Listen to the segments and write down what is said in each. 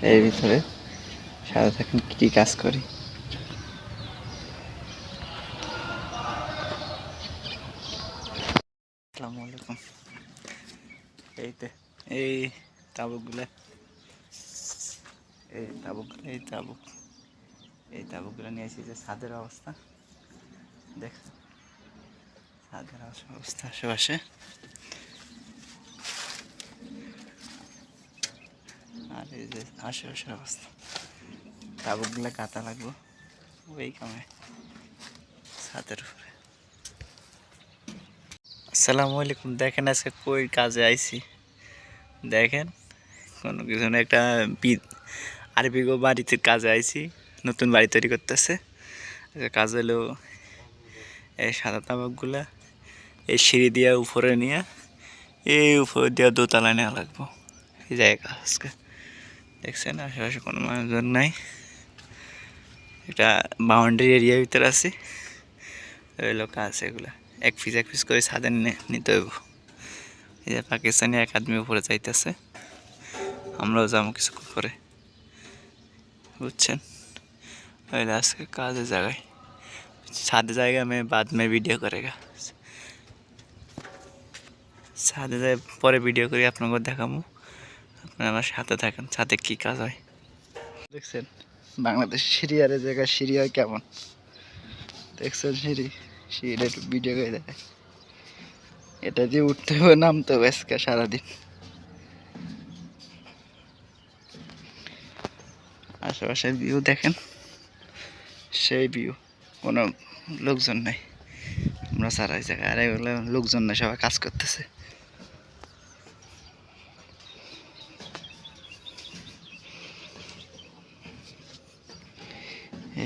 এর ভিতরে সাথে থাকেন কী কী কাজ করি। আসসালামু আলাইকুম। এই তাবুকগুলো এই তাবুকগুলো নিয়েছি। যে ছাদের অবস্থা দেখ, ছাদের অবস্থা আশেপাশে। আর এই যে আশেপাশের অবস্থা, তাবুকগুলো কাটা লাগবো ওই কামে ছাদের উপরে। আসসালামু আলাইকুম। দেখেন আজকে কই কাজে আইছি। দেখেন কোনো কিছু না, একটা আরবি গো বাড়িতে কাজে আইছি। নতুন বাড়ি তৈরি করতেছে। কাজ হলো এই সাদা তাবকগুলা এই সিঁড়ি দিয়ে উপরে নিয়ে এই উপরে দিয়ে দোতলায় নেওয়া লাগবো। এই জায়গা আজকে দেখছেন আশেপাশে কোনো মানুষজন নাই। একটা বাউন্ডারি এরিয়ার ভিতরে আছি। হইলো কাজ এগুলা এক পিস করে ছাদে নিতে হইব। এই যে পাকিস্তানি এক আদমি উপরে যাইতেছে, আমরাও যাবো কিছুক্ষণ করে, বুঝছেন। হইলে আজকে কাজের জায়গায় ছাদে জায়গা আমি বাদ মে ভিডিও করেগা। ছাদে যাই পরে ভিডিও করি আপনাকে দেখাবো। আপনারা আমার সাথে থাকেন, ছাদে কী কাজ হয় দেখছেন। বাংলাদেশ সিরিয়ার জায়গায় সিঁড়ি হয় কেমন দেখছেন। সিঁড়িটা একটু ভিডিও করে দেখায়। এটা দিয়ে উঠতে হবে নামতে হবে আজকে সারাদিন। আশেপাশের ভিউ দেখেন, সেই ভিউ, কোনো লোকজন নাই। আমরা সারা জায়গায় আর এগুলো লোকজন নাই, সবাই কাজ করতেছে।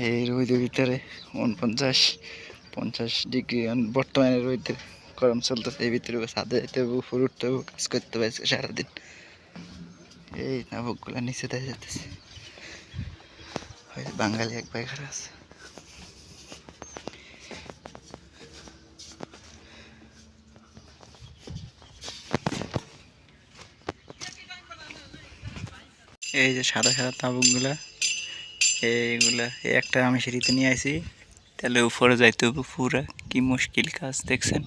এই রোদের ভিতরে 49-50 ডিগ্রি বর্তমানে রোদের গরম চলতেছে। এই ভিতরে ছাদে যেতে হবে, উপরে উঠতে হবে, কাজ করতে হবে সারাদিন। এই নাবকগুলো নিচে দিয়ে যেতেছে। বাঙালি এক ভাই খারাপ আছে। এই যে সাদা সাদা তাবুকগুলা, এইগুলা একটা আমি সিঁড়িতে নিয়ে আসি। তাহলে উপরে যাইতে হবে পুরা, কি মুশকিল কাজ দেখছেন।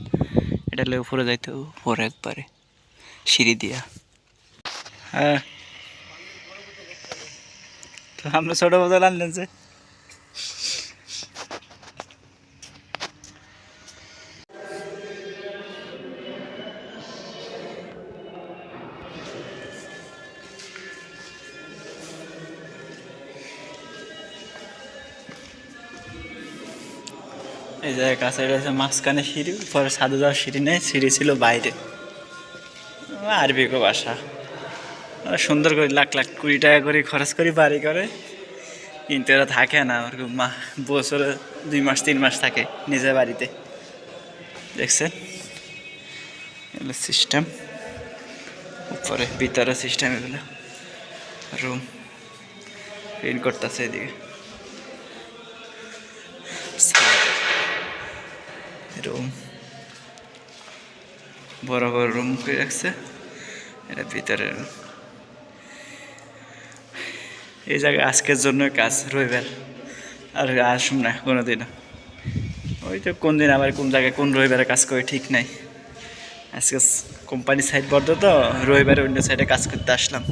এটা উপরে যাইতে হবে উপরে একবারে সিঁড়ি দিয়া। হ্যাঁ, তো আমরা ছোট বোতল আনলেন যে। এই জায়গায় কাছে রয়েছে মাঝখানে সিঁড়ি, পরে ছাদে যাওয়ার সিঁড়ি নেই, সিঁড়ি ছিল বাইরে। আরবিকো বাসা সুন্দর করে লাখ লাখ 20 টাকা করে খরচ করি বাড়ি করে, কিন্তু এরা থাকে না। ওরকম বছরে 2 মাস 3 মাস থাকে নিজের বাড়িতে। দেখছেন এগুলো সিস্টেম, উপরে ভিতরে সিস্টেম। এগুলো রুম ক্লিন করতেছে এদিকে। রুম বড় বড় রুম করে রাখছে, এটা ভিতরে। এই জায়গায় আজকের জন্য কাজ, রবিবার আর আসুন না কোনোদিনও। ওই তো কোন দিন আবার কোন জায়গায় কোন রবিবারে কাজ করে ঠিক নাই। আজকে কোম্পানি সাইড বন্ধ, তো রবিবারে অন্য সাইডে কাজ করতে আসলাম।